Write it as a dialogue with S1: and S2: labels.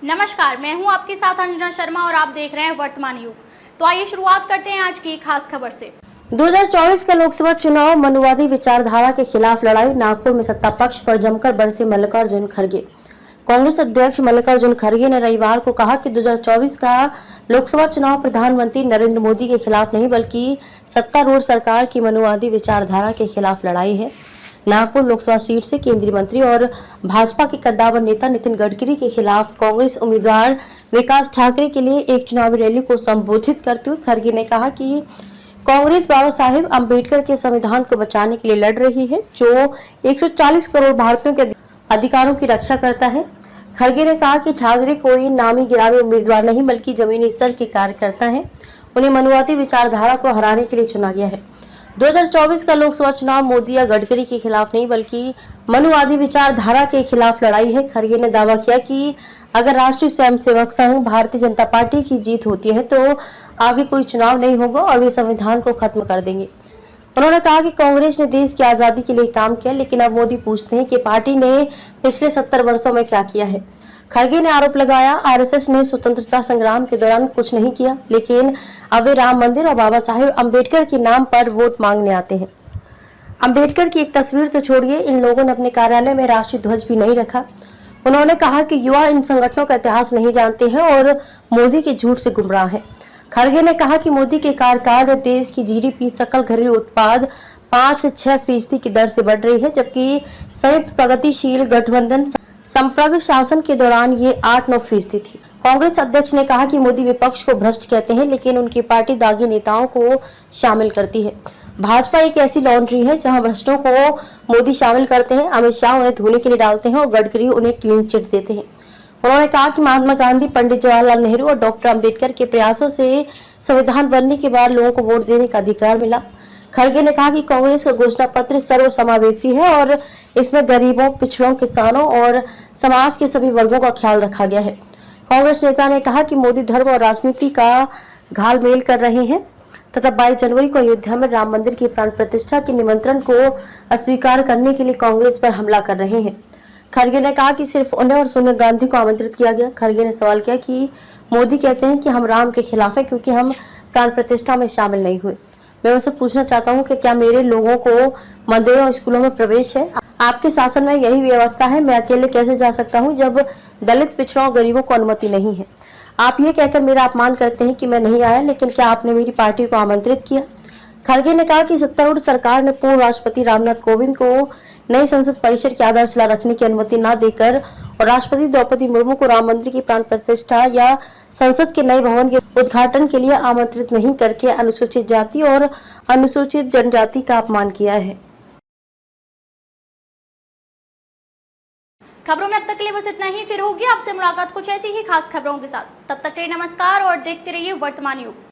S1: नमस्कार, मैं हूं आपके साथ अंजना शर्मा और आप देख रहे हैं वर्तमान युग। तो आइए शुरुआत करते हैं आज की खास खबर से।
S2: 2024 का लोकसभा चुनाव मनुवादी विचारधारा के खिलाफ लड़ाई। नागपुर में सत्ता पक्ष पर जमकर बरसे मल्लिकार्जुन खड़गे। कांग्रेस अध्यक्ष मल्लिकार्जुन खड़गे ने रविवार को कहा कि 2024 का लोकसभा चुनाव प्रधानमंत्री नरेंद्र मोदी के खिलाफ नहीं बल्कि सत्तारूढ़ सरकार की मनुवादी विचारधारा के खिलाफ लड़ाई है। नागपुर लोकसभा सीट से केंद्रीय मंत्री और भाजपा के कद्दावर नेता नितिन गडकरी के खिलाफ कांग्रेस उम्मीदवार विकास ठाकरे के लिए एक चुनावी रैली को संबोधित करते हुए खड़गे ने कहा कि कांग्रेस बाबा साहेब अम्बेडकर के संविधान को बचाने के लिए लड़ रही है, जो 140 करोड़ भारतीयों के अधिकारों की रक्षा करता है। खड़गे ने कहा कि ठाकरे कोई नामी गिरामी उम्मीदवार नहीं बल्कि जमीनी स्तर के कार्यकर्ता हैं। उन्हें मनुवादी विचारधारा को हराने के लिए चुना गया है। 2024 का लोकसभा चुनाव मोदी या गडकरी के खिलाफ नहीं बल्कि मनुवादी विचारधारा के खिलाफ लड़ाई है। खड़गे ने दावा किया कि अगर राष्ट्रीय स्वयंसेवक संघ भारतीय जनता पार्टी की जीत होती है तो आगे कोई चुनाव नहीं होगा और वे संविधान को खत्म कर देंगे। उन्होंने कहा कि कांग्रेस ने देश की आजादी के लिए काम किया, लेकिन अब मोदी पूछते हैं कि पार्टी ने पिछले 70 वर्षों में क्या किया है। खड़गे ने आरोप लगाया, आरएसएस ने स्वतंत्रता संग्राम के दौरान कुछ नहीं किया, लेकिन अब वे राम मंदिर और बाबा साहेब अम्बेडकर के नाम पर वोट मांगने आते हैं। अम्बेडकर की एक तस्वीर तो छोड़िए, इन लोगों ने अपने कार्यालय में राष्ट्रीय ध्वज भी नहीं रखा। उन्होंने कहा कि युवा इन संगठनों का इतिहास नहीं जानते हैं और मोदी के झूठ से गुमराह हैं। खड़गे ने कहा कि मोदी के कार्यकाल में देश की जीडीपी सकल घरेलू उत्पाद 5 से 6% की दर से बढ़ रही है, जबकि संयुक्त प्रगतिशील गठबंधन संप्रग शासन के दौरान ये 8-9% थी। कांग्रेस अध्यक्ष ने कहा कि मोदी विपक्ष को भ्रष्ट कहते हैं, लेकिन उनकी पार्टी दागी नेताओं को शामिल करती है। भाजपा एक ऐसी लॉन्ड्री है जहां भ्रष्टों को मोदी शामिल करते हैं, अमित शाह उन्हें धोने के लिए डालते हैं और गडकरी उन्हें क्लीन चिट देते हैं। उन्होंने कहा कि महात्मा गांधी, पंडित जवाहरलाल नेहरू और डॉक्टर अम्बेडकर के प्रयासों से संविधान बनने के बाद लोगों को वोट देने का अधिकार मिला। खड़गे ने कहा कि कांग्रेस का घोषणा पत्र सर्वसमावेशी है और इसमें गरीबों, पिछड़ों, किसानों और समाज के सभी वर्गों का ख्याल रखा गया है। कांग्रेस नेता ने कहा कि मोदी धर्म और राजनीति का घालमेल कर रहे हैं तथा 22 जनवरी को अयोध्या में राम मंदिर की प्राण प्रतिष्ठा के निमंत्रण को अस्वीकार करने के लिए कांग्रेस पर हमला कर रहे हैं। खड़गे ने कहा कि सिर्फ उन्हें और सोनिया गांधी को आमंत्रित किया गया। खड़गे ने सवाल किया कि मोदी कहते हैं कि हम राम के खिलाफ हैं क्योंकि हम प्राण प्रतिष्ठा में शामिल नहीं हुए। मैं उनसे पूछना चाहता हूं कि क्या मेरे लोगों को मंदिरों और स्कूलों में प्रवेश है? आपके शासन में यही व्यवस्था है, मैं अकेले कैसे जा सकता हूं जब दलित, पिछड़ों और गरीबों को अनुमति नहीं है? आप ये कहकर मेरा अपमान करते हैं कि मैं नहीं आया, लेकिन क्या आपने मेरी पार्टी को आमंत्रित किया? खड़गे ने कहा कि सत्तारूढ़ सरकार ने पूर्व राष्ट्रपति रामनाथ कोविंद को नई संसद परिसर की आधारशिला रखने की अनुमति न देकर और राष्ट्रपति द्रौपदी मुर्मू को राम मंदिर की प्राण प्रतिष्ठा या संसद के नए भवन के उद्घाटन के लिए आमंत्रित नहीं करके अनुसूचित जाति और अनुसूचित जनजाति का अपमान किया है।
S1: खबरों में अब तक के लिए बस इतना ही। फिर होगी आपसे मुलाकात कुछ ऐसी ही खास खबरों के साथ। तब तक के लिए नमस्कार और देखते रहिए वर्तमान युग।